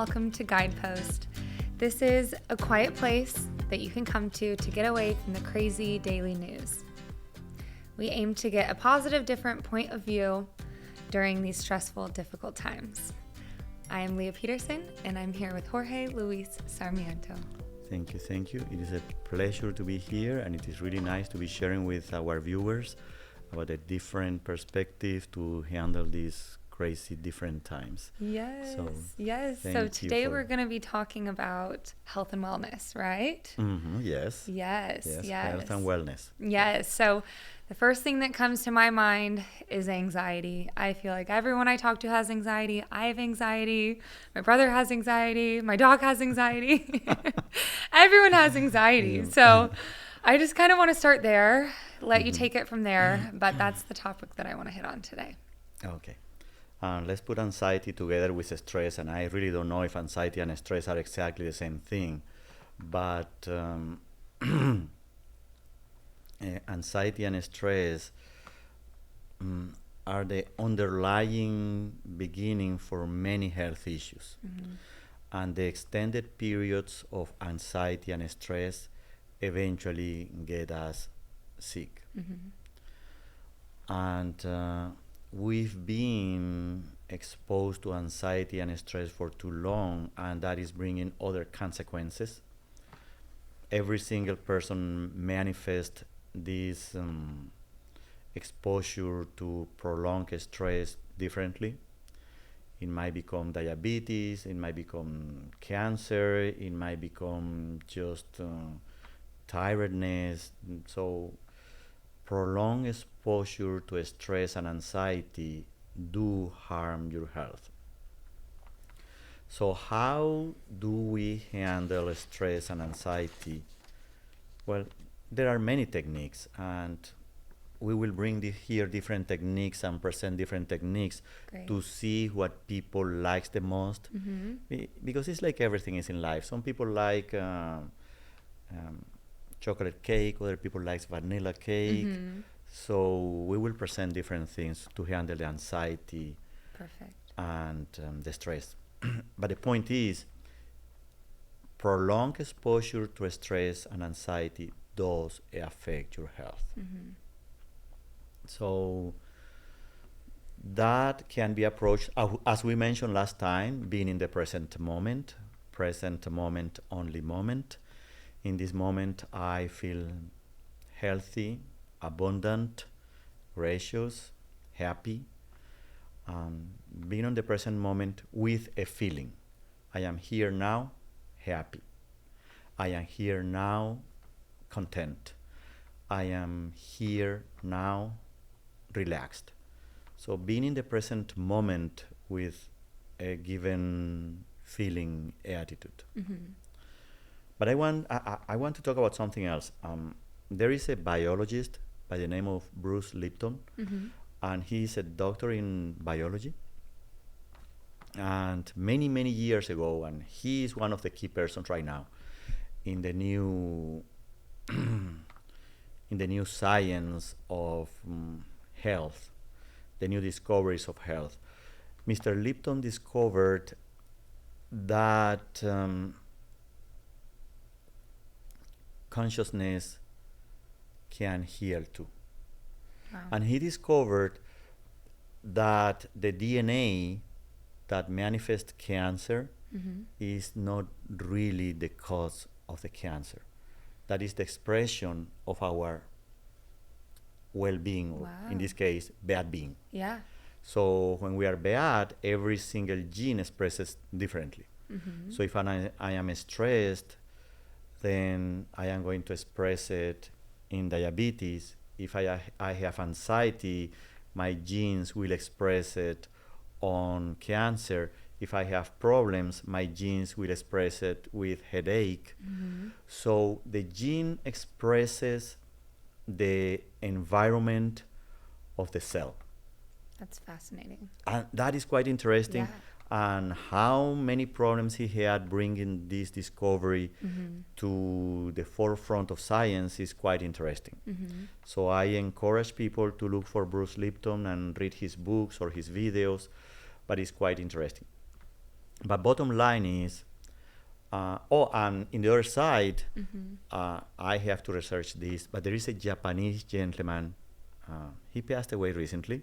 welcome to Guidepost. This is a quiet place that you can come to get away from the crazy daily news. We aim to get a positive, different point of view during these stressful, difficult times. I am Leah Peterson, and I'm here with Jorge Luis Sarmiento. Thank you. It is a pleasure to be here, and it is really nice to be sharing with our viewers about a different perspective to handle these crazy different times. Yes. So today we're going to be talking about health and wellness, right? Mm-hmm, yes. Health and wellness. Yes. So the first thing that comes to my mind is anxiety. I feel like everyone I talk to has anxiety. I have anxiety. My brother has anxiety. My dog has anxiety. Everyone has anxiety. So I just kind of want to start there, let you take it from there. But that's the topic that I want to hit on today. Okay. Let's put anxiety together with stress, and I really don't know if anxiety and stress are exactly the same thing, but anxiety and stress are the underlying beginning for many health issues. Mm-hmm. And the extended periods of anxiety and stress eventually get us sick. Mm-hmm. And we've been exposed to anxiety and stress for too long, and that is bringing other consequences. Every single person manifests this exposure to prolonged stress differently. It might become diabetes, it might become cancer, it might become just tiredness. So prolonged exposure to stress and anxiety do harm your health. So how do we handle stress and anxiety? Well, there are many techniques, and we will bring here different techniques and present different techniques. Great. To see what people like the most. Mm-hmm. Because it's like everything is in life. Some people like chocolate cake, other people like vanilla cake. Mm-hmm. So we will present different things to handle the anxiety. Perfect. And the stress. But the point is, prolonged exposure to stress and anxiety does affect your health. Mm-hmm. So that can be approached, as we mentioned last time, being in the present moment only moment. In this moment, I feel healthy, abundant, gracious, happy. Being on the present moment with a feeling. I am here now, happy. I am here now, content. I am here now, relaxed. So being in the present moment with a given feeling, attitude. Mm-hmm. But I want to talk about something else. There is a biologist by the name of Bruce Lipton, mm-hmm. and he's a doctor in biology. And many years ago, and he is one of the key persons right now in the new science of health, the new discoveries of health. Mr. Lipton discovered that consciousness can heal too. Wow. And he discovered that the DNA that manifests cancer mm-hmm. is not really the cause of the cancer. That is the expression of our well-being, wow. or in this case, bad being. Yeah. So when we are bad, every single gene expresses differently. Mm-hmm. So if I am stressed, then I am going to express it in diabetes. If I have anxiety, my genes will express it on cancer. If I have problems, my genes will express it with headache. Mm-hmm. So the gene expresses the environment of the cell. That's fascinating. And that is quite interesting. Yeah. And how many problems he had bringing this discovery mm-hmm. to the forefront of science is quite interesting. Mm-hmm. So I encourage people to look for Bruce Lipton and read his books or his videos, but it's quite interesting. But bottom line is, and in the other side, I have to research this, but there is a Japanese gentleman, he passed away recently,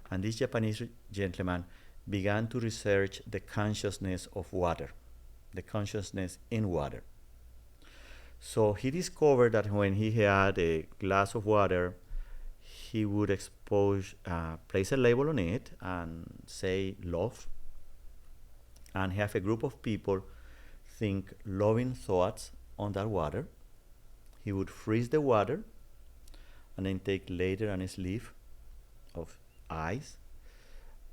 and this Japanese gentleman began to research the consciousness of water, the consciousness in water. So he discovered that when he had a glass of water, he would place a label on it and say love, and have a group of people think loving thoughts on that water. He would freeze the water and then take later a sleeve of ice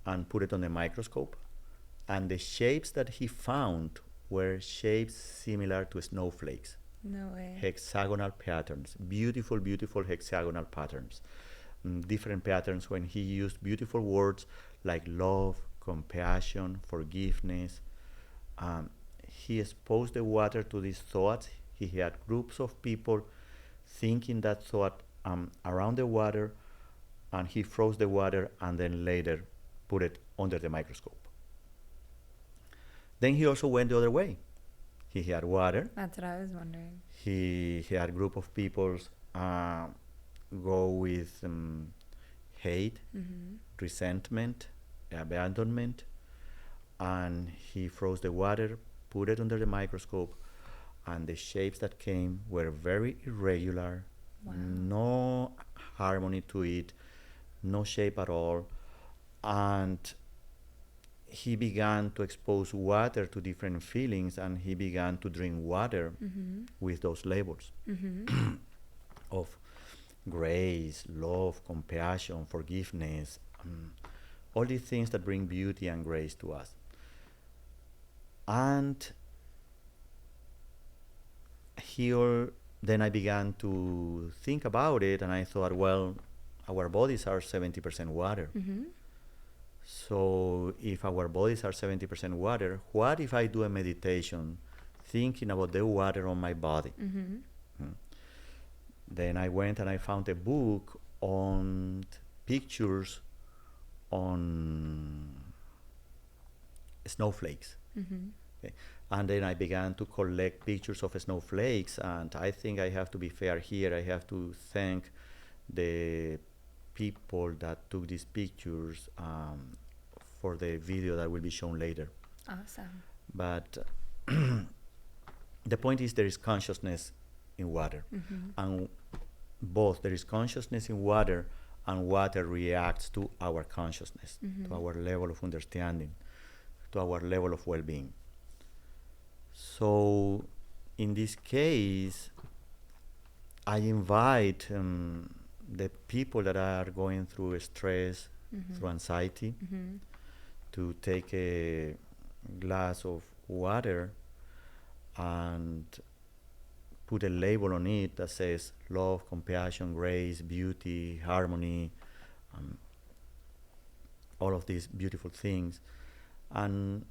and put it on the microscope. And the shapes that he found were shapes similar to snowflakes. No way. Hexagonal patterns, beautiful, beautiful hexagonal patterns. Different patterns when he used beautiful words like love, compassion, forgiveness. He exposed the water to these thoughts. He had groups of people thinking that thought around the water, and he froze the water and then later put it under the microscope. Then he also went the other way. He had water. That's what I was wondering. He had a group of people go with hate, resentment, abandonment, and he froze the water, put it under the microscope, and the shapes that came were very irregular. Wow. No harmony to it, no shape at all. And he began to expose water to different feelings, and he began to drink water with those labels of grace, love, compassion, forgiveness, all these things that bring beauty and grace to us. And then I began to think about it, and I thought, well, our bodies are 70% water. So if our bodies are 70% water, what if I do a meditation thinking about the water on my body? Then I went and I found a book on pictures on snowflakes. Okay. And then I began to collect pictures of snowflakes, and I think I have to be fair here. I have to thank the people that took these pictures for the video that will be shown later. Awesome. But the point is, there is consciousness in water, and both there is consciousness in water, and water reacts to our consciousness, to our level of understanding, to our level of well-being. So in this case, I invite the people that are going through stress, through anxiety, to take a glass of water and put a label on it that says love, compassion, grace, beauty, harmony, all of these beautiful things, and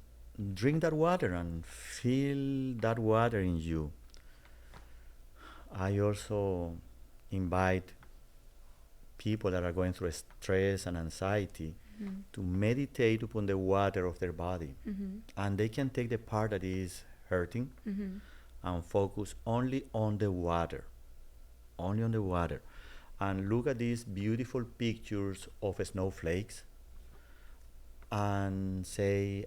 drink that water and feel that water in you. I also invite people that are going through stress and anxiety to meditate upon the water of their body. And they can take the part that is hurting and focus only on the water, and look at these beautiful pictures of snowflakes and say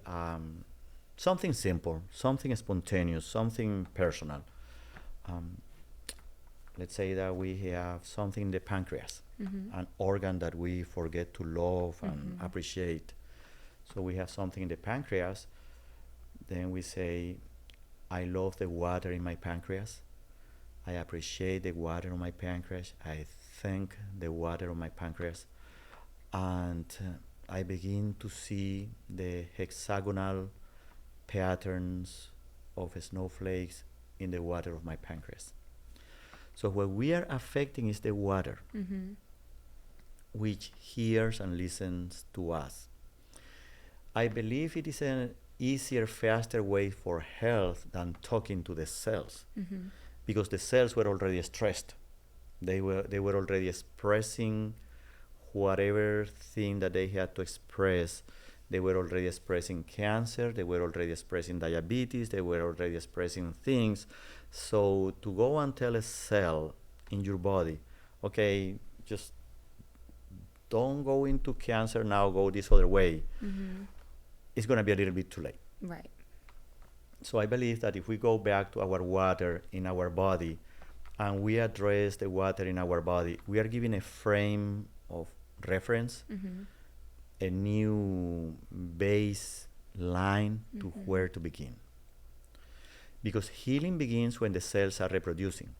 something simple, something spontaneous, something personal. Let's say that we have something in the pancreas, an organ that we forget to love and appreciate. So we have something in the pancreas, then we say, I love the water in my pancreas. I appreciate the water on my pancreas. I thank the water on my pancreas. And I begin to see the hexagonal patterns of snowflakes in the water of my pancreas. So what we are affecting is the water, which hears and listens to us. I believe it is an easier, faster way for health than talking to the cells, because the cells were already stressed. They were already expressing whatever thing that they had to express They were already expressing cancer. They were already expressing diabetes. They were already expressing things. So to go and tell a cell in your body, okay, just don't go into cancer now, go this other way, it's going to be a little bit too late. Right. So I believe that if we go back to our water in our body and we address the water in our body, we are giving a frame of reference, a new baseline to where to begin. Because healing begins when the cells are reproducing.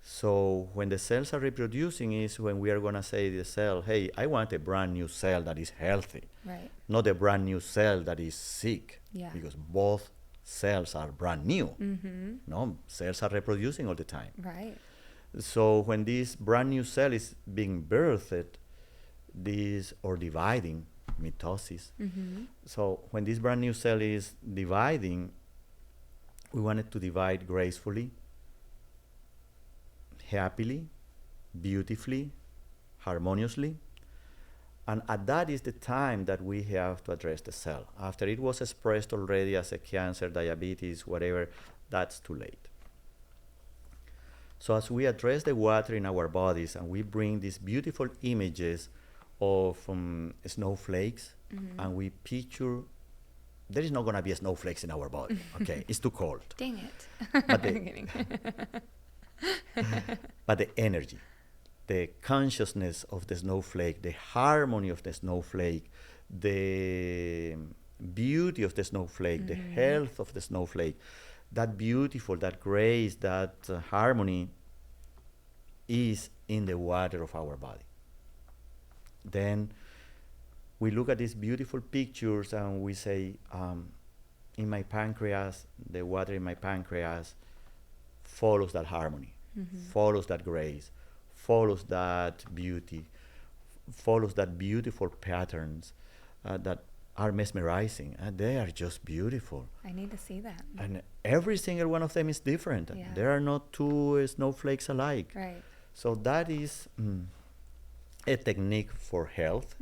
So when the cells are reproducing is when we are going to say to the cell, hey, I want a brand new cell that is healthy, Right. not a brand new cell that is sick. Yeah. Because both cells are brand new. No, cells are reproducing all the time. Right. So when this brand new cell is being birthed, this or dividing, mitosis. So when this brand new cell is dividing, we want it to divide gracefully, happily, beautifully, harmoniously. And at that is the time that we have to address the cell. After it was expressed already as a cancer, diabetes, whatever, that's too late. So as we address the water in our bodies and we bring these beautiful images of snowflakes, and we picture, there is not going to be snowflakes in our body, okay? It's too cold. Dang it. But I'm kidding. but the energy, the consciousness of the snowflake, the harmony of the snowflake, the beauty of the snowflake, the health of the snowflake, that beautiful, that grace, that harmony is in the water of our body. Then we look at these beautiful pictures and we say, in my pancreas, the water in my pancreas follows that harmony, follows that grace, follows that beauty, follows that beautiful patterns that are mesmerizing. And they are just beautiful. I need to see that. And every single one of them is different. Yeah. There are not two snowflakes alike. Right. So that is a technique for health.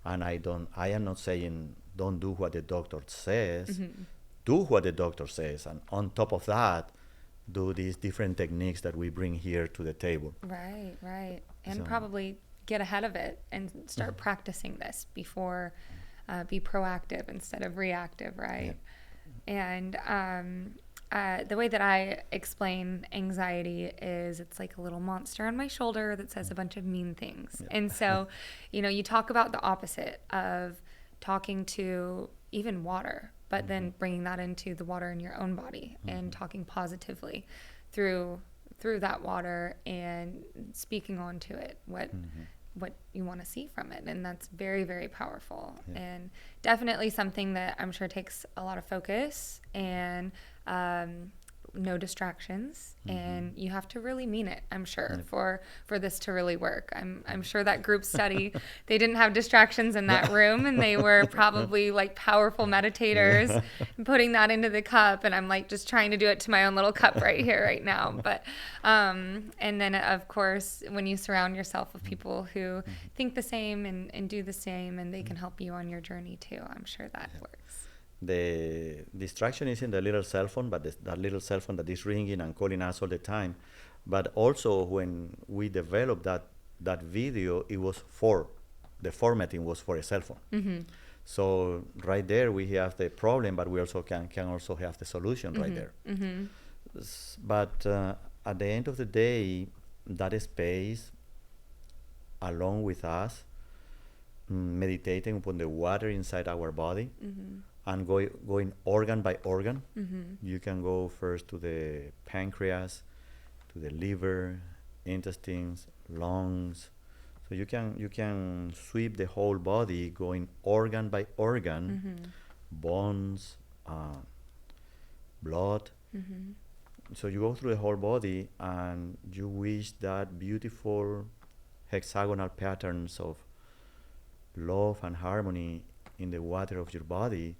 And I am not saying don't do what the doctor says. Do what the doctor says. And on top of that, do these different techniques that we bring here to the table. Right, right. And So- probably get ahead of it and start practicing this before, be proactive instead of reactive, right? And the way that I explain anxiety is it's like a little monster on my shoulder that says a bunch of mean things. And so, you talk about the opposite of talking to even water, but then bringing that into the water in your own body and talking positively through that water and speaking onto it, what you want to see from it. And that's very, very powerful, and definitely something that I'm sure takes a lot of focus and no distractions, and you have to really mean it, I'm sure, for this to really work. I'm sure that group study, they didn't have distractions in that room, and they were probably like powerful meditators putting that into the cup, and I'm like just trying to do it to my own little cup right here right now. But and then of course when you surround yourself with people who think the same and do the same, and they can help you on your journey too, I'm sure that works. The distraction is in the little cell phone, but that little cell phone that is ringing and calling us all the time. But also when we developed that video, it was the formatting was for a cell phone. So right there we have the problem, but we also can also have the solution right there. But at the end of the day, that space, along with us, meditating upon the water inside our body, and going organ by organ. You can go first to the pancreas, to the liver, intestines, lungs. So you can sweep the whole body, going organ by organ, bones, blood. So you go through the whole body, and you wish that beautiful hexagonal patterns of love and harmony in the water of your body,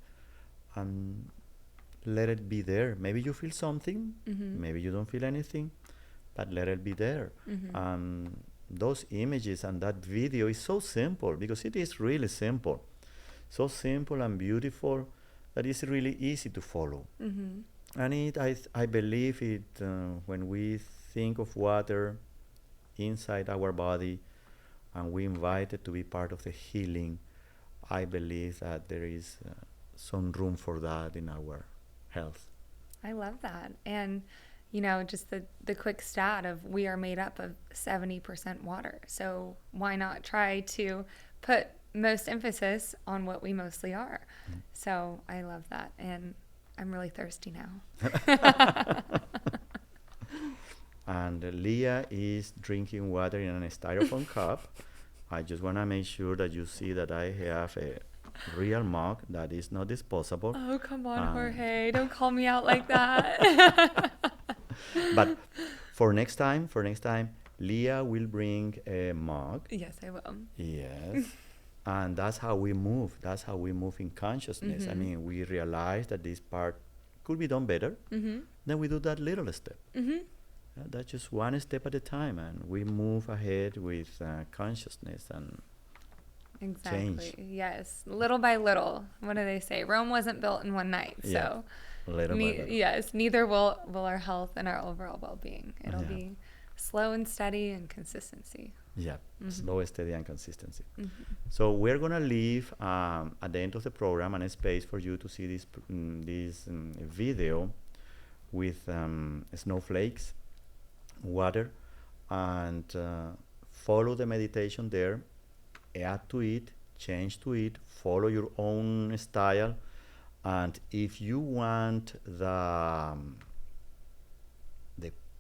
and let it be there. Maybe you feel something, maybe you don't feel anything, but let it be there. Those images and that video is so simple, because it is really simple. so simple and beautiful that it's really easy to follow. And I believe it, when we think of water inside our body and we invite it to be part of the healing, I believe that there is some room for that in our health. I love that. And, just the quick stat of we are made up of 70% water. So why not try to put most emphasis on what we mostly are? So I love that. And I'm really thirsty now. And Leah is drinking water in a styrofoam cup. I just want to make sure that you see that I have a real mug that is not disposable. Oh, come on, Jorge. Don't call me out like that. But for next time, Leah will bring a mug. Yes, I will. Yes. And that's how we move. That's how we move in consciousness. I mean, we realize that this part could be done better. Then we do that little step. That's just one step at a time, and we move ahead with consciousness and Exactly. change. Yes. Little by little. What do they say? Rome wasn't built in one night. Yeah. So Little by little. yes, neither will our health and our overall well-being. It'll Yeah. be slow and steady and consistency. Yeah, slow, steady, and consistency. So we're gonna leave at the end of the program a space for you to see this video with snowflakes, water, and follow the meditation there. Add to it, change to it, follow your own style, and if you want the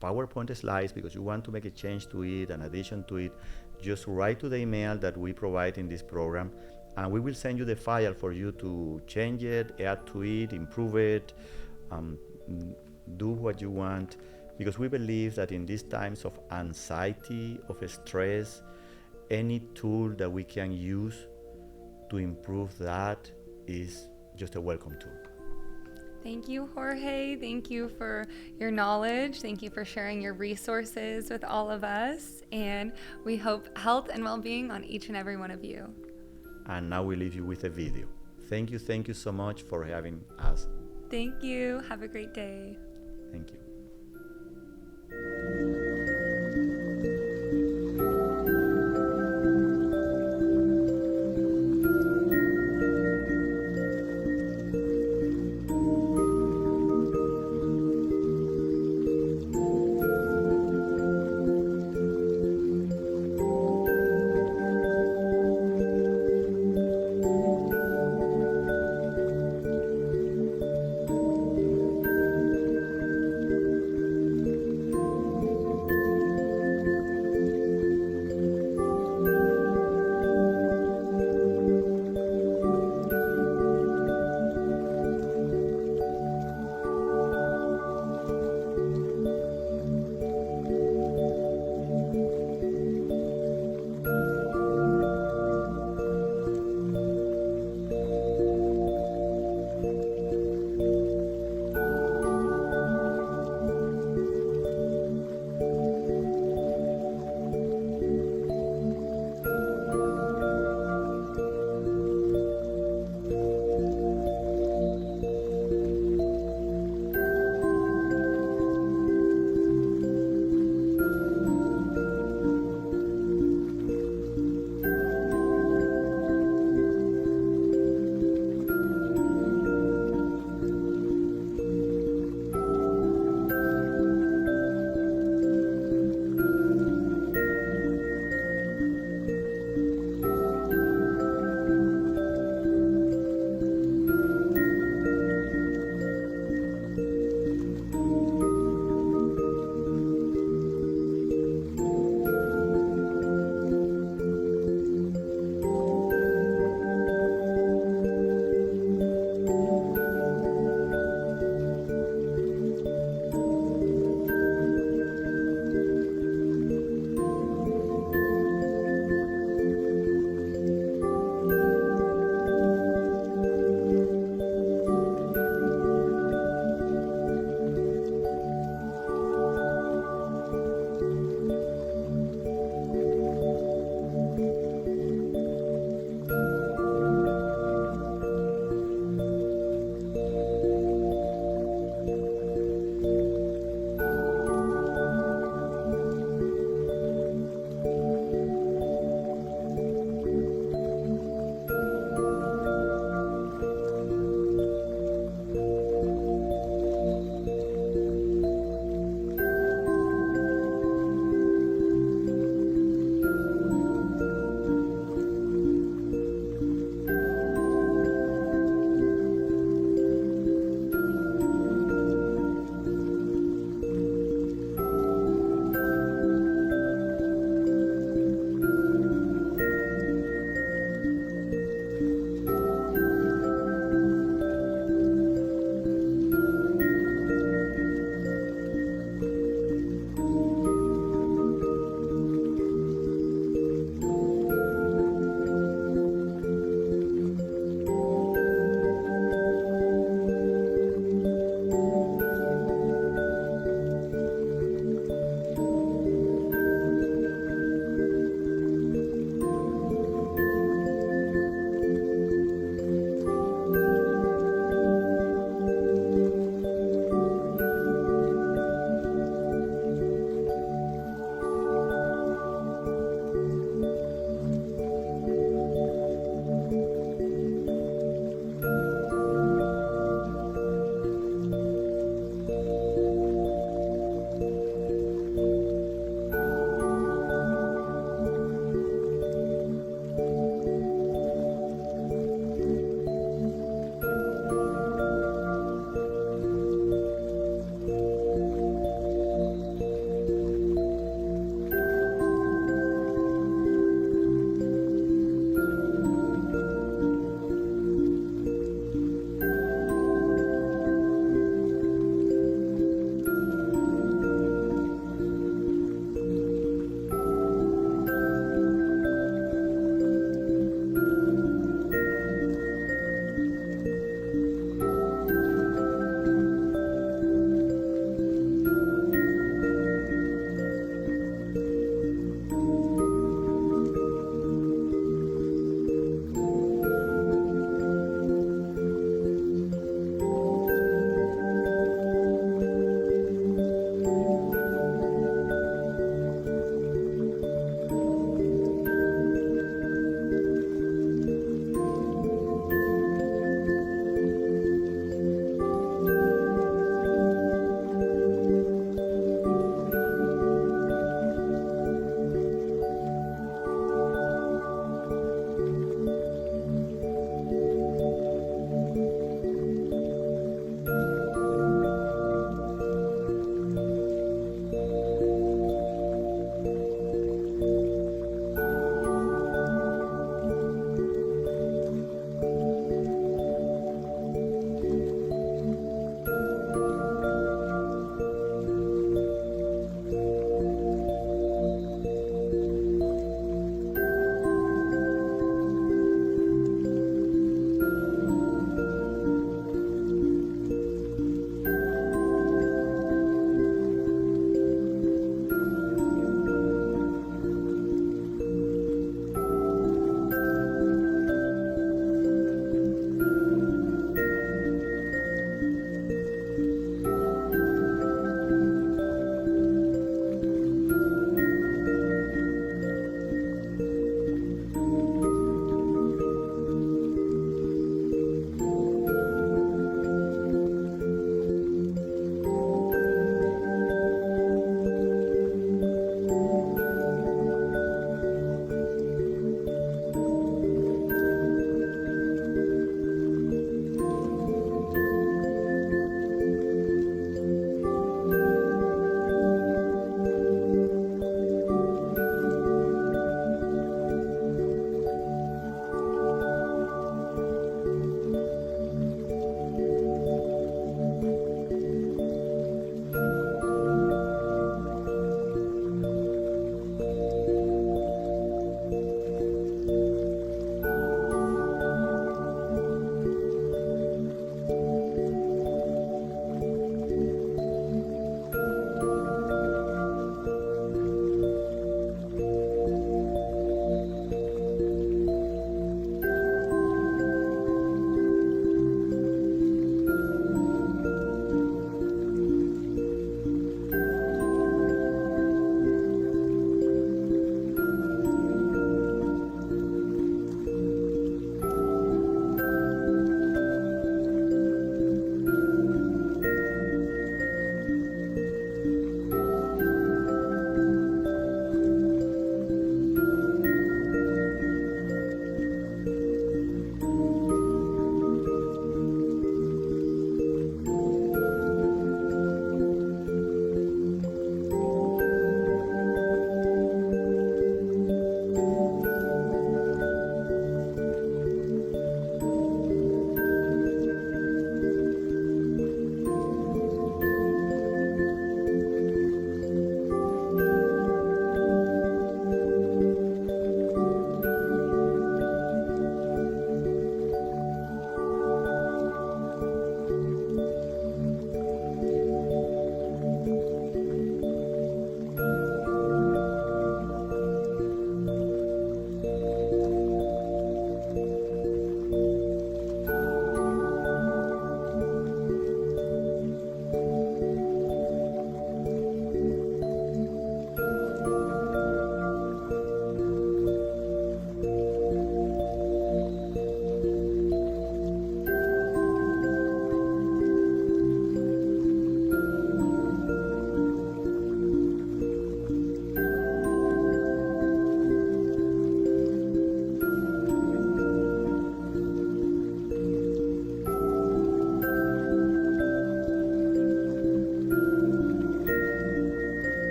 PowerPoint slides because you want to make a change to it, an addition to it, just write to the email that we provide in this program, and we will send you the file for you to change it, add to it, improve it, do what you want, because we believe that in these times of anxiety, of stress, any tool that we can use to improve that is just a welcome tool. Thank you, Jorge. Thank you for your knowledge. Thank you for sharing your resources with all of us. And we hope health and well-being on each and every one of you. And now we leave you with a video. Thank you so much for having us. Thank you. Have a great day. Thank you.